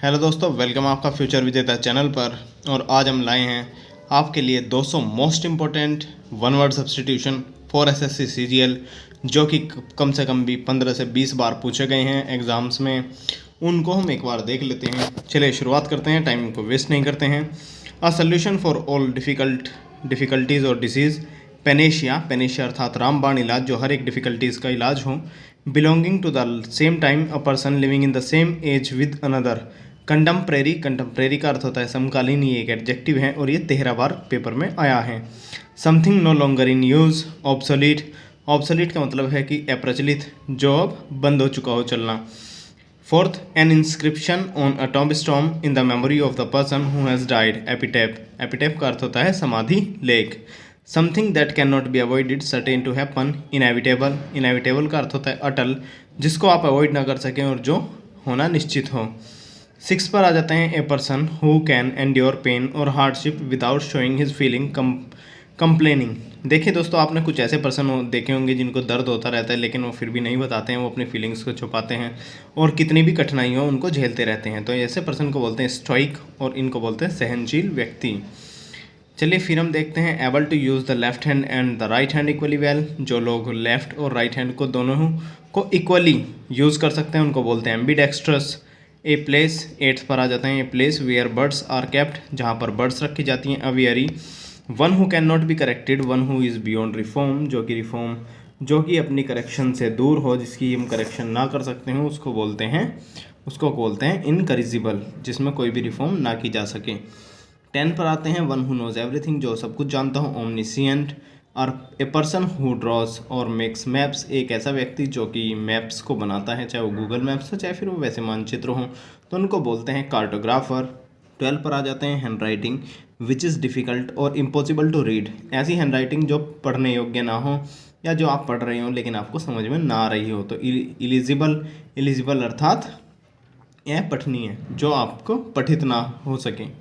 Hello दोस्तों, welcome आपका future विजेता चैनल पर। और आज हम लाए हैं आपके लिए 200 most important one word substitution for SSC CGL, जो कि कम से कम भी 15 से 20 बार पूछे गए हैं एग्ज़ाम्स में। उनको हम एक बार देख लेते हैं। चलिए शुरुआत करते हैं, टाइम को वेस्ट नहीं करते हैं। A solution for all difficulties और डिसीज़। पेनेशिया अर्थात रामबाण इलाज, जो हर एक डिफ़िकल्टीज़ का इलाज हो। Belonging to the same time, a person living in the same age with another. Contemporary का अर्थ होता है समकालीन, ये एक एडजेक्टिव है और ये 13 बार पेपर में आया है। Something no longer in use. Obsolete का मतलब है कि अप्रचलित, जो अब बंद हो चुका हो चलना। Fourth, an inscription on a tombstone in the memory of the person who has died. Epitaph का अर्थ होता है समाधि लेख। Something that can not be avoided, certain to happen. Inevitable का अर्थ होता है अटल, जिसको आप अवॉइड ना कर सकें और जो होना निश्चित हो। 6 पर आ जाते हैं। A person who can endure pain और hardship without showing his feeling complaining. देखिए दोस्तों, आपने कुछ ऐसे पर्सन देखे होंगे जिनको दर्द होता रहता है लेकिन वो फिर भी नहीं बताते हैं, वो अपनी फीलिंग्स को छुपाते हैं और कितनी भी कठिनाई हो उनको झेलते रहते हैं। तो ऐसे पर्सन को बोलते हैं स्टोइक और इनको बोलते हैं सहनशील व्यक्ति। चलिए फिर हम देखते हैं able to use the left hand and the right hand equally well. जो लोग लेफ्ट और राइट हैंड को दोनों को इक्वली यूज़ कर सकते हैं उनको बोलते हैं एम्बीडेक्स्ट्रस। ए प्लेस 8th पर आ जाते हैं। A place where birds are kept, जहाँ पर बर्ड्स रखी जाती हैं। Aviary. One who can not be corrected, one who is beyond reform, जो कि अपनी करेक्शन से दूर हो, जिसकी हम करेक्शन ना कर सकते हो, उसको बोलते हैं इनकरिजिबल, जिसमें कोई भी रिफॉर्म ना की जा सके। 10 पर आते हैं। वन हु नोज एवरीथिंग, जो सब कुछ जानता हो। ओमनिसिएंट। और ए पर्सन हु ड्रॉज और मेक्स मैप्स, एक ऐसा व्यक्ति जो कि मैप्स को बनाता है, चाहे वो गूगल मैप्स हो चाहे फिर वो वैसे मानचित्र हों, तो उनको बोलते हैं कार्टोग्राफर। 12 पर आ जाते हैं। Hand writing which is difficult और इम्पॉसिबल टू रीड, ऐसी हैंड राइटिंग जो पढ़ने योग्य ना हो या जो आप पढ़ रहे हो लेकिन आपको समझ में ना आ रही हो, तो इलिजिबल अर्थात यह पठनीय, जो आपको पठित ना हो सके।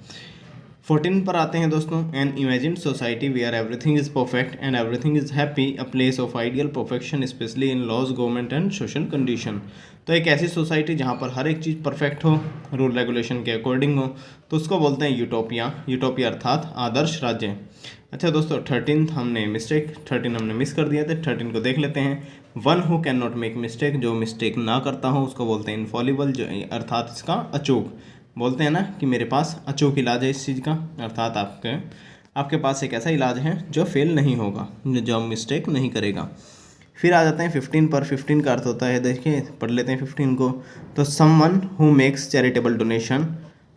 14 पर आते हैं दोस्तों। An imagine society where everything is perfect and everything is happy, a place of ideal perfection specially in laws, government and social condition. तो एक ऐसी सोसाइटी जहाँ पर हर एक चीज़ परफेक्ट हो, रूल रेगुलेशन के अकॉर्डिंग हो, तो उसको बोलते हैं यूटोपिया अर्थात आदर्श राज्य। अच्छा दोस्तों, 13 हमने मिस कर दिया था। 13 को देख लेते हैं। One who can not make mistake, जो मिस्टेक ना करता हो उसको बोलते हैं इनफॉलिबल, जो अर्थात इसका अचूक। बोलते हैं ना कि मेरे पास अचूक इलाज है इस चीज़ का, अर्थात आपके पास एक ऐसा इलाज है जो फेल नहीं होगा, जो मिस्टेक नहीं करेगा। फिर आ जाते हैं 15 पर। 15 का अर्थ होता है, देखिए पढ़ लेते हैं 15 को। तो someone who makes charitable donation,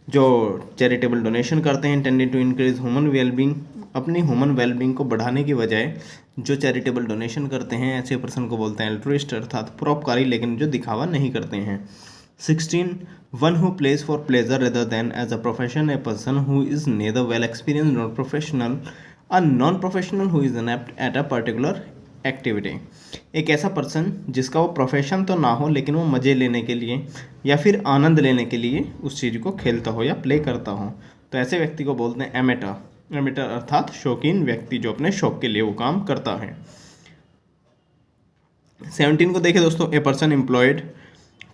जो चैरिटेबल डोनेशन करते हैं। Intended to increase human wellbeing, अपनी ह्यूमन वेलबींग को बढ़ाने की बजाय जो चैरिटेबल डोनेशन करते हैं, ऐसे पर्सन को बोलते हैं एल्ट्रुइस्ट अर्थात परोपकारी, लेकिन जो दिखावा नहीं करते हैं। 16 one who plays for pleasure rather than as a profession, a person who is neither well experience not professional, a non professional who is inept at a particular activity. एक ऐसा पर्सन जिसका वो प्रोफेशन तो ना हो लेकिन वो मज़े लेने के लिए या फिर आनंद लेने के लिए उस चीज़ को खेलता हो या प्ले करता हो, तो ऐसे व्यक्ति को बोलते हैं एमेटर अर्थात शौकीन व्यक्ति, जो अपने शौक के लिए वो काम करता है। 17 को देखें दोस्तों। A person employed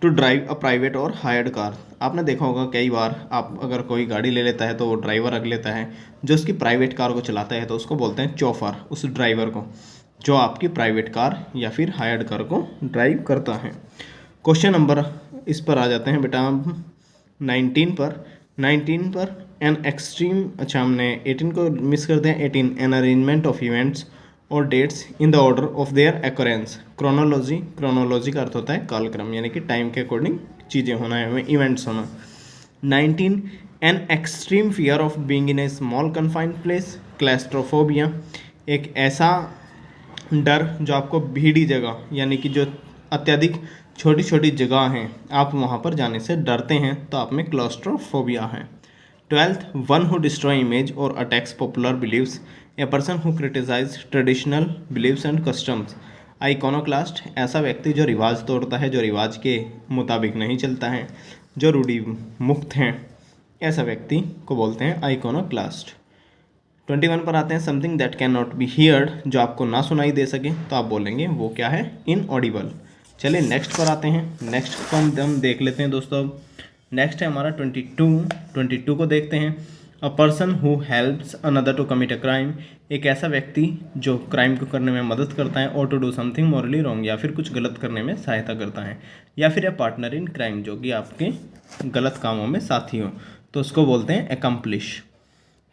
to drive a private और हायर्ड कार। आपने देखा होगा कई बार, आप अगर कोई गाड़ी ले लेता है तो वो ड्राइवर रख लेता है जो उसकी प्राइवेट कार को चलाता है, तो उसको बोलते हैं चौफर, उस ड्राइवर को जो आपकी प्राइवेट कार या फिर हायर्ड कार को ड्राइव करता है। क्वेश्चन नंबर इस पर आ जाते हैं बेटा 19 पर। एन एक्सट्रीम, अच्छा हमने 18 को मिस कर दिया। 18 एन अरेंजमेंट ऑफ इवेंट्स और dates in the order of their occurrence. Chronology का अर्थ होता है कालक्रम, यानी कि टाइम के अकॉर्डिंग चीज़ें होना है, हमें इवेंट्स होना। 19 an extreme fear of being in a small confined place, claustrophobia, एक ऐसा डर जो आपको भीड़ी जगह, यानी कि जो अत्यधिक छोटी छोटी जगह हैं आप वहाँ पर जाने से डरते हैं, तो आप में क्लॉस्ट्रोफोबिया है। 12th one who destroy image और attacks popular beliefs, a person who criticise traditional beliefs and customs. Iconoclast, ऐसा व्यक्ति जो रिवाज तोड़ता है, जो रिवाज के मुताबिक नहीं चलता है, जो रूढ़ि मुक्त हैं, ऐसा व्यक्ति को बोलते हैं आइकोनोक्लास्ट। 21 पर आते हैं। Something that can not B heard, जो आपको ना सुनाई दे सके, तो आप बोलेंगे वो क्या है, इनऑडिबल। चलिए नेक्स्ट पर आते हैं। नेक्स्ट को हम देख लेते हैं दोस्तों। नेक्स्ट है हमारा 22 को देखते हैं। A person who helps another to commit a crime, एक ऐसा व्यक्ति जो क्राइम को करने में मदद करता है, और to do something morally wrong, या फिर कुछ गलत करने में सहायता करता है, या फिर ए पार्टनर इन क्राइम, जो कि आपके गलत कामों में साथी हो, तो उसको बोलते हैं एकम्प्लिश।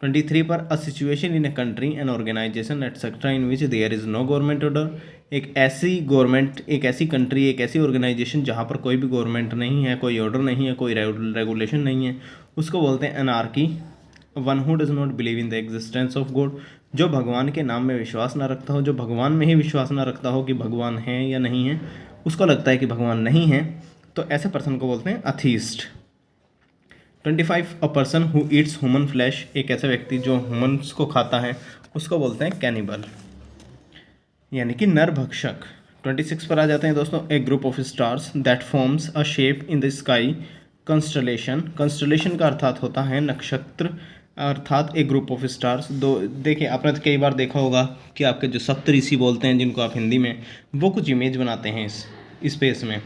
23 पर a situation in a country an organisation etcetera in which there is no government order, एक ऐसी कंट्री, एक ऐसी ऑर्गेनाइजेशन जहाँ पर कोई भी गवर्नमेंट नहीं है, कोई ऑर्डर नहीं है, कोई रेगुलेशन नहीं है, उसको बोलते हैं anarchy. One who does not believe in the existence of God, जो भगवान के नाम में विश्वास ना रखता हो, जो भगवान में ही विश्वास ना रखता हो कि भगवान है या नहीं है, उसको लगता है कि भगवान नहीं है, तो ऐसे पर्सन को बोलते हैं atheist. 25 a person who Yeats human flesh, एक ऐसा व्यक्ति जो ह्यूमन्स को खाता है, उसको बोलते हैं कैनिबल, यानी कि नरभक्षक। 26 पर आ जाते हैं दोस्तों। A group of stars that forms a shape in the sky, constellation, constellation का अर्थात होता है नक्षत्र, अर्थात एक ग्रुप ऑफ स्टार्स। देखिए आपने तो कई बार देखा होगा कि आपके जो सप्तऋषि बोलते हैं, जिनको आप हिंदी में, वो कुछ इमेज बनाते हैं इस स्पेस में,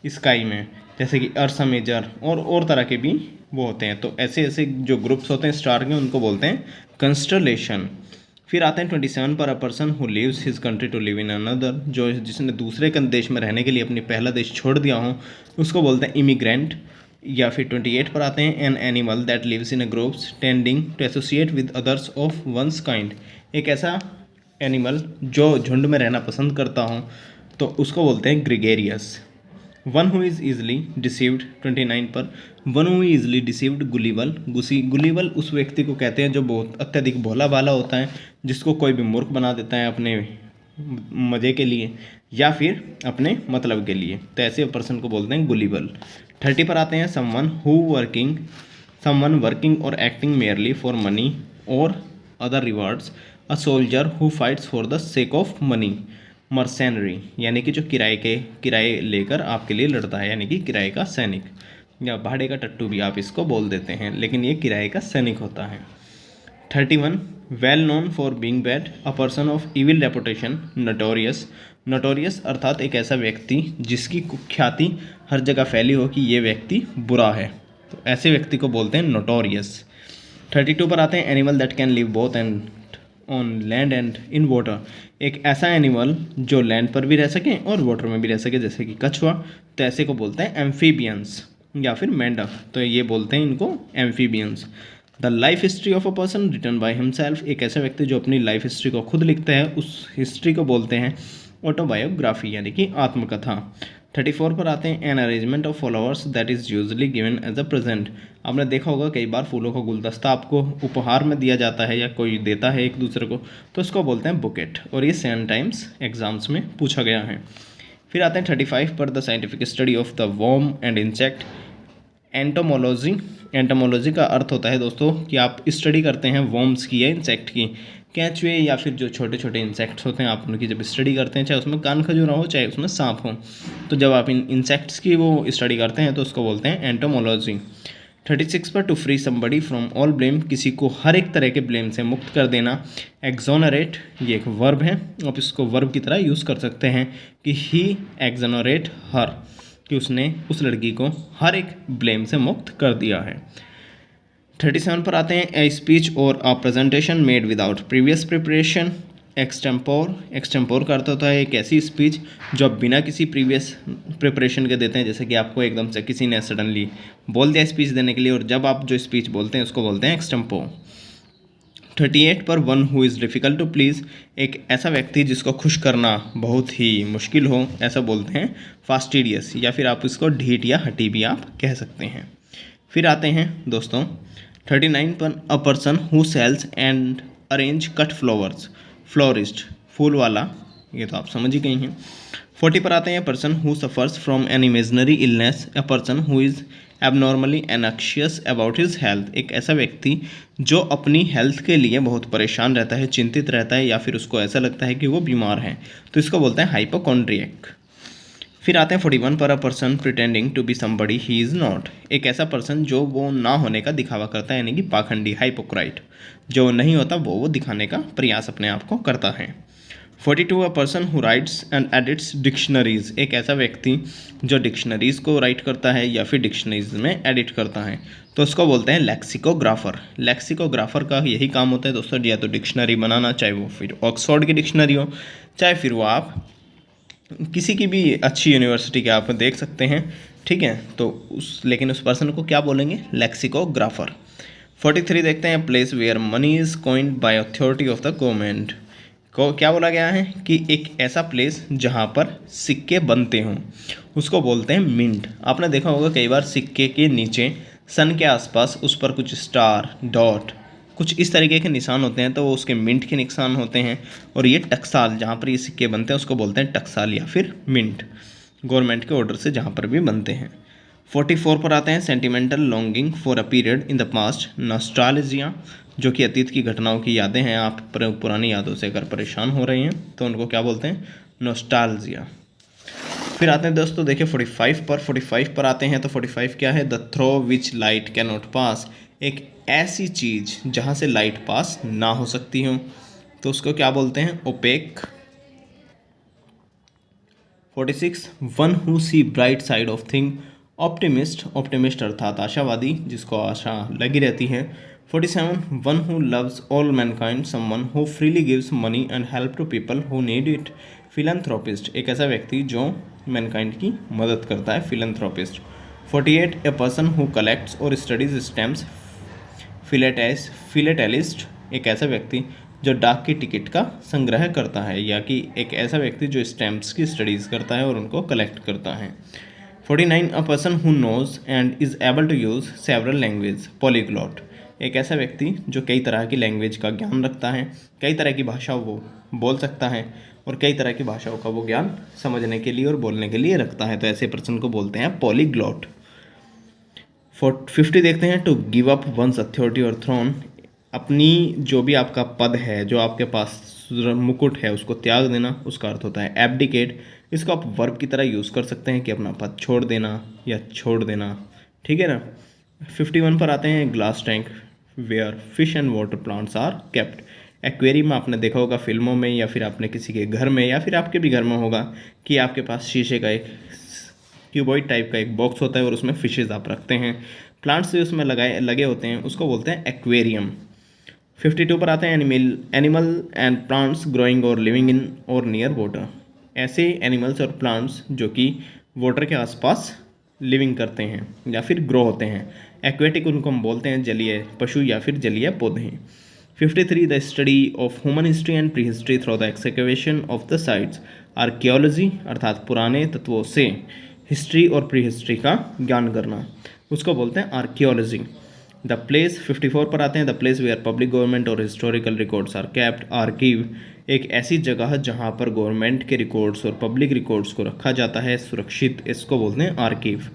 स्काई में, जैसे कि अर्सा मेजर और तरह के भी वो होते हैं। तो ऐसे ऐसे जो ग्रुप्स होते हैं स्टार के, उनको बोलते हैं कंस्टलेशन। फिर आते हैं 27 पर, a person who leaves his country to live in another, जो जिसने दूसरे देश में रहने के लिए अपनी पहला देश छोड़ दिया हो, उसको बोलते हैं इमिग्रेंट। या फिर 28 पर आते हैं, an animal that lives in a groups tending to associate with others of one's kind, एक ऐसा एनिमल जो झुंड में रहना पसंद करता हो, तो उसको बोलते हैं gregarious. One who is easily deceived 29 पर, वन हु ईजली डिसीव्ड गुलीबल, गुलीबल उस व्यक्ति को कहते हैं जो बहुत अत्यधिक भोला भाला होता है, जिसको कोई भी मूर्ख बना देता है अपने मज़े के लिए या फिर अपने मतलब के लिए, तो ऐसे पर्सन को बोलते हैं गुलीबल। 30 पर आते हैं, समवन वर्किंग और एक्टिंग मेयरली फॉर मनी और other rewards, a soldier who fights for the sake of money, mercenary, यानी कि जो किराए लेकर आपके लिए लड़ता है, यानी कि किराए का सैनिक, या भाड़े का टट्टू भी आप इसको बोल देते हैं, लेकिन ये किराए का सैनिक होता है। 31 well known for being bad, a person of evil reputation, notorious, notorious अर्थात एक ऐसा व्यक्ति जिसकी ख्याति हर जगह फैली हो कि ये व्यक्ति बुरा है, तो ऐसे व्यक्ति को बोलते हैं नोटोरियस। 32 पर आते हैं, animal that can live both and on land and in water, एक ऐसा एनिमल जो लैंड पर भी रह सके और वाटर में भी रह सके, जैसे कि कछुआ, तो ऐसे को बोलते हैं एम्फीबियंस या फिर मेंढक, तो ये बोलते हैं इनको amphibians. The life history of a person written by himself, एक ऐसा व्यक्ति जो अपनी लाइफ हिस्ट्री को खुद लिखता है, उस हिस्ट्री को बोलते हैं ऑटोबायोग्राफी, यानी कि आत्मकथा। 34 पर आते हैं, an arrangement of flowers that is usually given as a present, आपने देखा होगा कई बार फूलों का गुलदस्ता आपको उपहार में दिया जाता है या कोई देता है एक दूसरे को, तो उसको बोलते हैं बुकेट, और ये 7 टाइम्स एग्जाम्स में पूछा गया है। फिर आते हैं 35 पर, the scientific study of the worm and insect, entomology, entomology का अर्थ होता है दोस्तों कि आप स्टडी करते हैं वर्म्स की या इंसेक्ट की, केंचुए या फिर जो छोटे छोटे इंसेक्ट्स होते हैं, आप उनकी जब स्टडी करते हैं, चाहे उसमें कान खजूरा हो चाहे उसमें सांप हो, तो जब आप इन इंसेक्ट्स की वो स्टडी करते हैं तो उसको बोलते हैं एंटोमोलॉजी। 36 पर, to free somebody from all blame, किसी को हर एक तरह के ब्लेम से मुक्त कर देना, एक्सोनरेट, ये एक वर्ब है, आप इसको वर्ब की तरह यूज़ कर सकते हैं कि ही एक्सोनरेट हर, कि उसने उस लड़की को हर एक ब्लेम से मुक्त कर दिया है। 37 पर आते हैं, ए स्पीच और a presentation made without previous preparation, extempore, extempore का अर्थ होता है एक ऐसी स्पीच जो आप बिना किसी प्रीवियस प्रिपरेशन के देते हैं, जैसे कि आपको एकदम से किसी ने सडनली बोल दिया स्पीच देने के लिए, और जब आप जो स्पीच बोलते हैं उसको बोलते हैं एक्सटेम्पोर। 38 पर, one who is difficult to please, एक ऐसा व्यक्ति जिसको खुश करना बहुत ही मुश्किल हो, ऐसा बोलते हैं फास्टिडियस, या फिर आप इसको ढीठ या हटी भी आप कह सकते हैं। फिर आते हैं दोस्तों 39 पर, a person who sells and arrange cut flowers, florist, फूल वाला, ये तो आप समझ ही गई हैं। 40 पर आते हैं, person who suffers from an imaginary illness, a person who is abnormally anxious about his health, एक ऐसा व्यक्ति जो अपनी हेल्थ के लिए बहुत परेशान रहता है, चिंतित रहता है, या फिर उसको ऐसा लगता है कि वो बीमार है, तो इसको बोलते हैं हाइपोकॉन्ड्रियक। फिर आते हैं 41 पर, a person pretending to be somebody he is not, एक ऐसा पर्सन जो वो ना होने का दिखावा करता है, यानी कि पाखंडी, हाइपोक्राइट, जो नहीं होता वो दिखाने का प्रयास अपने आप को करता है। 42 अ person who rights and edits dictionaries, एक ऐसा व्यक्ति जो डिक्शनरीज को राइट करता है या फिर डिक्शनरीज में एडिट करता है, तो उसको बोलते हैं लेक्सिकोग्राफर। लेक्सिकोग्राफर का यही काम होता है दोस्तों, या तो डिक्शनरी बनाना, चाहे वो फिर ऑक्सफोर्ड की डिक्शनरी हो, चाहे फिर वो आप किसी की भी अच्छी यूनिवर्सिटी के आप देख सकते हैं, ठीक है। तो लेकिन उस पर्सन को क्या बोलेंगे, लेक्सिकोग्राफर। 43 देखते हैं, place where money is coined by authority of the government को क्या बोला गया है कि एक ऐसा प्लेस जहाँ पर सिक्के बनते हों उसको बोलते हैं मिंट। आपने देखा होगा कई बार सिक्के के नीचे सन के आसपास उस पर कुछ स्टार, डॉट, कुछ इस तरीके के निशान होते हैं, तो वो उसके मिंट के निशान होते हैं। और ये टकसाल, जहाँ पर ये सिक्के बनते हैं उसको बोलते हैं टकसाल या फिर मिंट, गवर्नमेंट के ऑर्डर से जहाँ पर भी बनते हैं। 44 पर आते हैं, sentimental longing for a period in the past, nostalgia, जो कि अतीत की घटनाओं की यादें हैं। आप पुरानी यादों से अगर परेशान हो रहे हैं तो उनको क्या बोलते हैं, नॉस्टैल्जिया। फिर आते हैं दोस्तों, देखिए 45 पर आते हैं, तो 45 क्या है, the through which light can not pass, एक ऐसी चीज़ जहाँ से लाइट पास ना हो सकती हो, तो उसको क्या बोलते हैं, OPEC. 46 one who see bright side of thing, optimist, optimist अर्थात आशावादी, जिसको आशा लगी रहती है। 47 one who loves all mankind, someone who freely gives money and help to people who need it, philanthropist, एक ऐसा व्यक्ति जो मैनकाइंड की मदद करता है, philanthropist. 48 a person who collects और स्टडीज स्टैम्प्स, फिलेटेलिस्ट, एक ऐसा व्यक्ति जो डाक की टिकट का संग्रह करता है, या कि एक ऐसा व्यक्ति जो स्टैम्प्स की स्टडीज़ करता है और उनको कलेक्ट करता है। 49 a person who knows and is able to use several language, polyglot, एक ऐसा व्यक्ति जो कई तरह की लैंग्वेज का ज्ञान रखता है, कई तरह की भाषा वो बोल सकता है और कई तरह की भाषाओं का वो ज्ञान समझने के लिए और बोलने के लिए रखता है, तो ऐसे पर्सन को बोलते हैं पॉलीग्लॉट। 50 देखते हैं, to give up one's authority और थ्रोन, अपनी जो भी आपका पद है, जो आपके पास मुकुट है, उसको त्याग देना, उसका अर्थ होता है एब्डिकेट। इसको आप वर्ब की तरह यूज़ कर सकते हैं कि अपना पद छोड़ देना या छोड़ देना, ठीक है ना। 51 पर आते हैं, glass tank where fish and water plants are kept, aquarium आपने देखा होगा फिल्मों में, या फिर आपने किसी के घर में, या फिर आपके भी घर में होगा कि आपके पास शीशे का एक क्यूबॉइड टाइप का एक बॉक्स होता है और उसमें फिशेज आप रखते हैं, प्लांट्स भी उसमें लगे होते हैं, उसको बोलते हैं एक्वेरियम। 52 पर आते हैं, एनिमल एंड प्लांट्स ग्रोइंग और लिविंग इन और नियर वाटर, ऐसे एनिमल्स और प्लांट्स जो कि वाटर के आसपास लिविंग करते हैं या फिर ग्रो होते हैं। एक्वेटिक उनको हम बोलते हैं जलीय पशु या फिर जलीय पौधे। 53 the study of human history and pre history through the excavation of the sites, archaeology अर्थात पुराने तत्वों से हिस्ट्री और प्री हिस्ट्री का ज्ञान करना, उसको बोलते हैं आर्कियोलॉजी। द प्लेस 54 पर आते हैं, the place where public government और historical records are kept, archive, एक ऐसी जगह जहाँ पर गवर्नमेंट के रिकॉर्ड्स और पब्लिक रिकॉर्ड्स को रखा जाता है सुरक्षित, इसको बोलते हैं आर्कीव।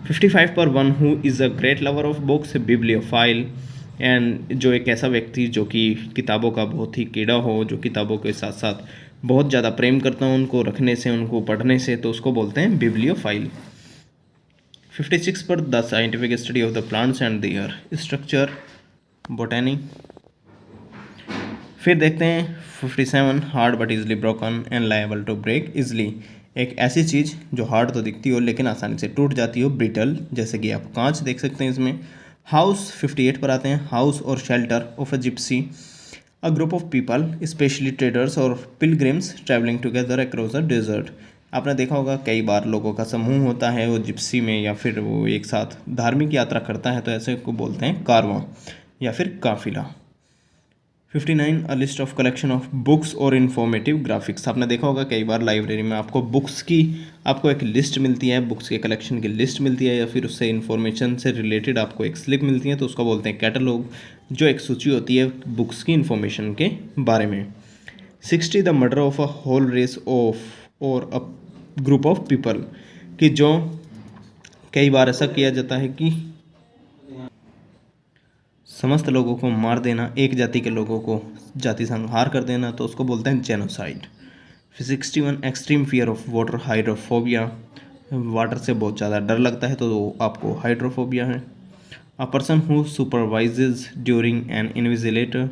55 पर one who is a great lover of books, bibliophile, and जो एक ऐसा व्यक्ति जो कि किताबों का बहुत ही कीड़ा हो, जो किताबों के साथ साथ बहुत ज़्यादा प्रेम करता हूँ उनको रखने से, उनको पढ़ने से, तो उसको बोलते हैं बिब्लियोफाइल। 56 पर the scientific study of the plants and their structure, botany. फिर देखते हैं 57 hard but easily broken and liable to break easily, एक ऐसी चीज़ जो हार्ड तो दिखती हो लेकिन आसानी से टूट जाती हो, ब्रिटल, जैसे कि आप कांच देख सकते हैं इसमें। हाउस 58 पर आते हैं, हाउस और shelter of a gypsy, a group of people specially traders और pilgrims travelling together across the desert, आपने देखा होगा कई बार लोगों का समूह होता है वो जिप्सी में, या फिर वो एक साथ धार्मिक यात्रा करता है, तो ऐसे को बोलते हैं कारवां या फिर काफिला। 59 a list of collection of books और इन्फॉर्मेटिव ग्राफिक्स, आपने देखा होगा कई बार लाइब्रेरी में आपको बुक्स की आपको एक लिस्ट मिलती है, बुक्स के कलेक्शन की लिस्ट मिलती है, या फिर उससे इन्फॉर्मेशन से रिलेटेड आपको एक स्लिप मिलती है, तो उसको बोलते हैं कैटलॉग, जो एक सूची होती है बुक्स की इन्फॉर्मेशन के बारे में। 60 the murder of a whole race of और अ ग्रुप ऑफ पीपल, कि जो कई बार ऐसा किया जाता है कि समस्त लोगों को मार देना, एक जाति के लोगों को जाति संहार कर देना, तो उसको बोलते हैं genocide. 61 extreme fear of water, hydrophobia, water से बहुत ज़्यादा डर लगता है तो आपको हाइड्रोफोबिया है। अ person who supervises during an invigilator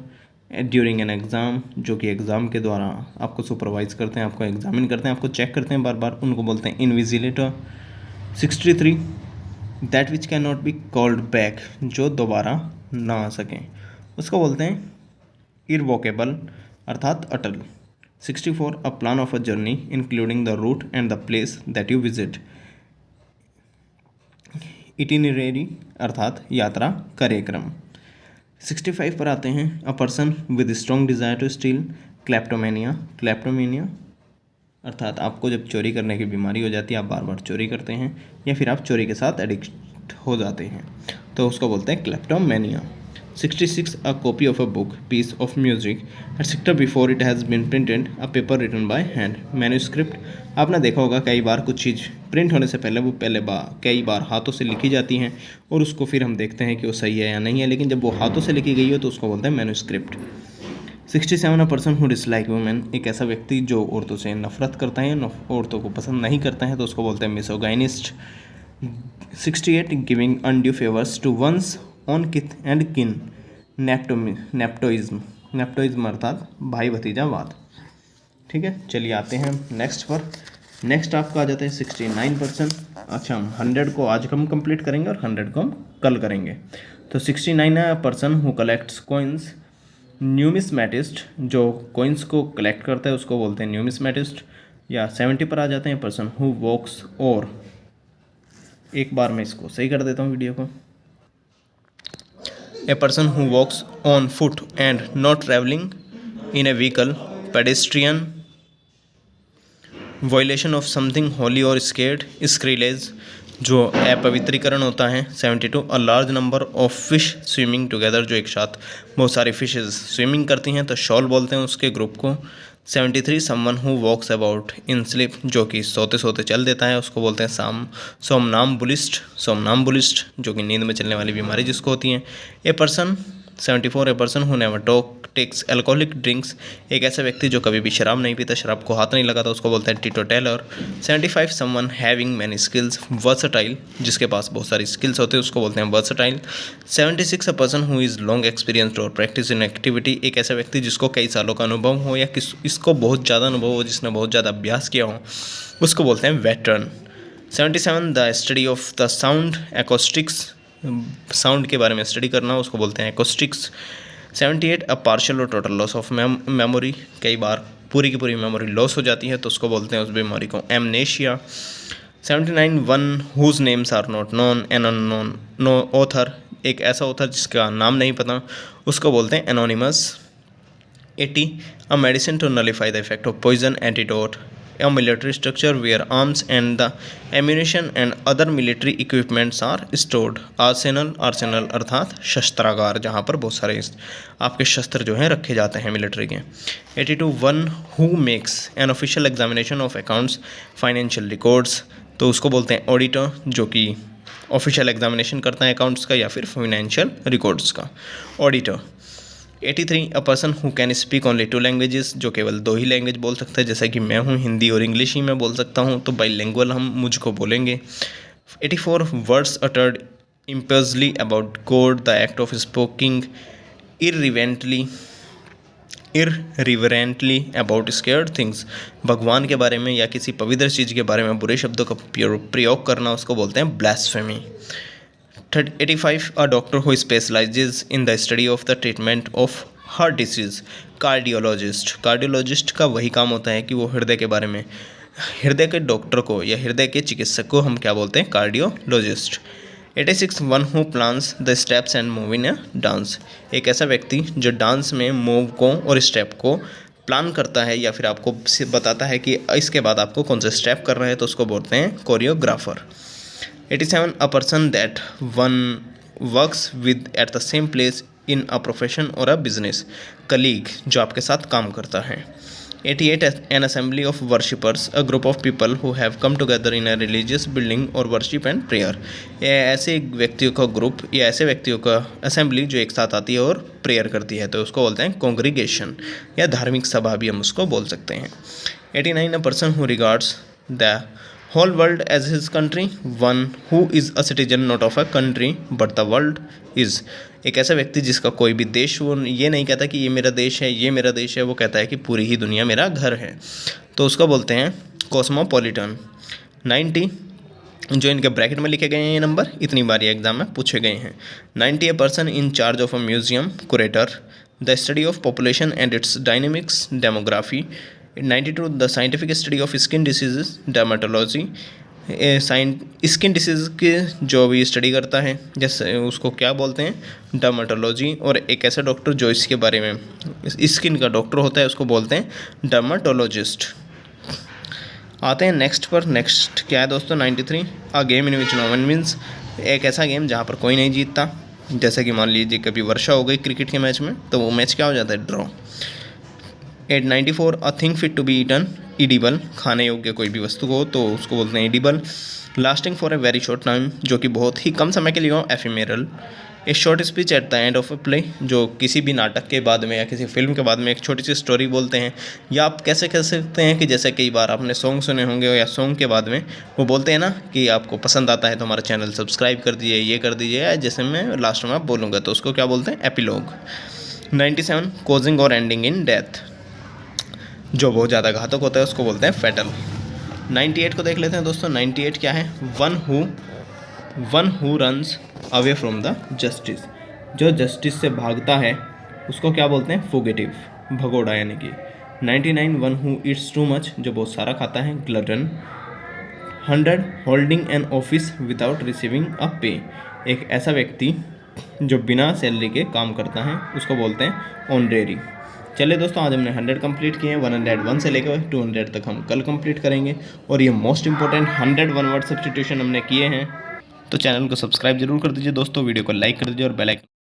during an exam, जो कि एग्ज़ाम के द्वारा आपको सुपरवाइज करते हैं, आपको एग्जामिन करते हैं, आपको चेक करते हैं बार बार, उनको बोलते हैं invigilator. 63 that which can not be called back, जो दोबारा ना आ सकें, उसको बोलते हैं इरवोकेबल अर्थात अटल। 64 a plan of a journey including the route and the place that you visit, itinerary अर्थात यात्रा कार्यक्रम। 65 पर आते हैं, a person with strong desire to steal, kleptomania. Kleptomania अर्थात आपको जब चोरी करने की बीमारी हो जाती है, आप बार बार चोरी करते हैं या फिर आप चोरी के साथ एडिक्ट हो जाते हैं, तो उसको बोलते हैं kleptomania. 66 a copy of a book, piece of music except before it has been printed, a paper written by hand. Manuscript, आपने देखा होगा कई बार कुछ चीज़ प्रिंट होने से पहले वो कई बार हाथों से लिखी जाती हैं और उसको फिर हम देखते हैं कि वो सही है या नहीं है, लेकिन जब वो हाथों से लिखी गई हो तो उसको बोलते हैं manuscript. 67 a person who dislike women, एक ऐसा व्यक्ति जो औरतों से नफरत करता है, औरतों को पसंद नहीं करता है, तो उसको बोलते हैं misogynist. 68 giving undue favours to one's on kith and kin, nepotism. नेप्टोइज्म अर्थात भाई भतीजावाद। ठीक है, चलिए आते हैं नेक्स्ट पर। नेक्स्ट आपका आ जाता है 69%। अच्छा, हम 100 को आज हम कंप्लीट करेंगे और 100 को हम कल करेंगे। तो 69 है, पर्सन हु कलेक्ट्स कॉइन्स, न्यूमिस्मेटिस्ट, जो कॉइन्स को कलेक्ट करता है उसको बोलते हैं न्यूमिस्मेटिस्ट। या 70 पर आ जाते हैं, पर्सन हु वॉक्स, और एक बार मैं इसको सही कर देता हूँ वीडियो को। A person who walks on foot and not travelling in a vehicle, pedestrian. Violation of something holy और स्केर्ड, स्क्रिलेज, जो अपवित्रीकरण होता है। 72 अ लार्ज नंबर ऑफ फिश स्विमिंग टुगेदर, जो एक साथ बहुत सारी फिशेज स्विमिंग करती हैं तो शॉल बोलते हैं उसके ग्रुप को। 73 someone who walks about in sleep, जो कि सोते सोते चल देता है, उसको बोलते हैं सोमनाम्बुलिस्ट। सोमनाम्बुलिस्ट जो कि नींद में चलने वाली बीमारी जिसको होती है। A person 74 a person who never takes alcoholic drinks, एक ऐसा व्यक्ति जो कभी भी शराब नहीं पीता, शराब को हाथ नहीं लगाता, उसको बोलते हैं teetotaller. 75 someone having many skills, versatile, जिसके पास बहुत सारी स्किल्स होते हैं उसको बोलते हैं versatile. 76 a person who is long experienced और प्रैक्टिस इन एक्टिविटी, एक ऐसा व्यक्ति जिसको कई सालों का अनुभव हो या इसको बहुत ज़्यादा अनुभव हो, जिसने बहुत ज़्यादा अभ्यास किया हो, उसको बोलते हैं veteran. 77 the study of the sound, acoustics, sound के बारे में स्टडी करना, उसको बोलते हैं एक्रोस्टिक्स। 78 अ पार्शियल और टोटल लॉस ऑफ मेमोरी, कई बार पूरी की पूरी मेमोरी लॉस हो जाती है तो उसको बोलते हैं उस बीमारी को amnesia. 79 one whose names are not known, an unknown no author, एक ऐसा ऑथर जिसका नाम नहीं पता, उसको बोलते हैं anonymous. 80 a medicine to nullify the effect of poison, antidote. A military structure where arms and the ammunition and other military equipments are stored. Arsenal, arsenal अर्थात शस्त्रागार, जहाँ पर बहुत सारे आपके शस्त्र जो हैं रखे जाते हैं मिलिट्री के। 82 one who makes an official examination of accounts, financial records, तो उसको बोलते हैं ऑडिटर, जो कि ऑफिशियल एग्जामिनेशन करता है अकाउंट्स का या फिर फाइनेंशियल रिकॉर्ड्स का, auditor. 83 a person who can speak only 2 languages, जो केवल 2 ही लैंग्वेज बोल सकता है, जैसा कि मैं हूँ, हिंदी और इंग्लिश ही मैं बोल सकता हूँ, तो बाइलिंगुअल हम मुझको बोलेंगे। 84 words uttered impulsively about God, the act of speaking irreverently about sacred things, भगवान के बारे में या किसी पवित्र चीज़ के बारे में बुरे शब्दों का प्रयोग करना, उसको बोलते हैं blasphemy. 85 a doctor who specialises in the study of the treatment of heart disease, cardiologist. Cardiologist का वही काम होता है कि वो हृदय के बारे में, हृदय के डॉक्टर को या हृदय के चिकित्सक को हम क्या बोलते हैं, cardiologist. 86 one who plans the steps and move in a dance, एक ऐसा व्यक्ति जो डांस में मूव को और स्टेप को प्लान करता है या फिर आपको बताता है कि इसके बाद आपको कौन सा स्टेप करना है, तो उसको बोलते हैं choreographer. 87 a person that one works with at the same place in a profession और अ बिजनेस, कलीग, जो आपके साथ काम करता है। 88 N assembly of worshippers, a group of people who have come together in a religious building और worship and prayer, ऐसे व्यक्तियों का ग्रुप या ऐसे व्यक्तियों का असेंबली जो एक साथ आती है और प्रेयर करती है, तो उसको बोलते हैं कॉन्ग्रीगेशन या धार्मिक सभा भी हम उसको बोल सकते हैं। 89 अ person who regards the whole world as his country, one who is a citizen not of a country but the world is, एक ऐसा व्यक्ति जिसका कोई भी देश, वो ये नहीं कहता कि ये मेरा देश है, ये मेरा देश है, वो कहता है कि पूरी ही दुनिया मेरा घर है, तो उसको बोलते हैं कॉस्मोपॉलिटन। 90 जो इनके ब्रैकेट में लिखे गए हैं ये नंबर, इतनी बार ये एग्जाम में पूछे गए हैं। 90 a person in charge of a museum curator, the study of population and its dynamics, demography. 92 the scientific study of skin diseases, dermatology. Skin disease के जो भी स्टडी करता है, जैसे उसको क्या बोलते हैं, डर्माटोलॉजी। और एक ऐसा डॉक्टर जो इसके बारे में स्किन का डॉक्टर होता है उसको बोलते हैं डर्माटोलॉजिस्ट। आते हैं नेक्स्ट पर। नेक्स्ट क्या है दोस्तों, 93 a game in which no one wins, एक ऐसा गेम जहाँ पर कोई नहीं जीतता। जैसे कि मान लीजिए कभी वर्षा हो गई क्रिकेट के मैच में, तो वो मैच क्या हो जाता है, draw. 94 a thing fit to be eaten, edible, खाने योग्य कोई भी वस्तु हो तो उसको बोलते हैं edible. Lasting for a very short time, जो कि बहुत ही कम समय के लिए हो, ephemeral. A short speech at the end of a play, जो किसी भी नाटक के बाद में या किसी फिल्म के बाद में एक छोटी सी स्टोरी बोलते हैं। या आप कैसे कह सकते हैं कि जैसे कई बार आपने सॉन्ग सुने होंगे या सॉन्ग के बाद में वो बोलते हैं ना कि आपको पसंद आता है तो हमारा चैनल सब्सक्राइब कर दीजिए, ये कर दीजिए, जैसे मैं लास्ट में आप बोलूँगा तो उसको क्या बोलते हैं, एपिलॉग। 97 कॉजिंग और एंडिंग इन डेथ, जो बहुत ज़्यादा घातक होता है उसको बोलते हैं फैटल। 98 को देख लेते हैं दोस्तों। 98 क्या है, one who runs away from the justice, जो जस्टिस से भागता है उसको क्या बोलते हैं, फुगेटिव, भगोड़ा यानी कि। 99 one who Yeats too much, जो बहुत सारा खाता है, glutton. 100 holding an office without receiving a पे, एक ऐसा व्यक्ति जो बिना सैलरी के काम करता है उसको बोलते हैं ऑनरेरी। चलिए दोस्तों, आज हमने 100 कंप्लीट किए हैं। 101 से लेकर 200 तक हम कल कंप्लीट करेंगे। और ये most important 100 one word substitution हमने किए हैं। तो चैनल को सब्सक्राइब जरूर कर दीजिए दोस्तों, वीडियो को लाइक कर दीजिए और बेल आइकन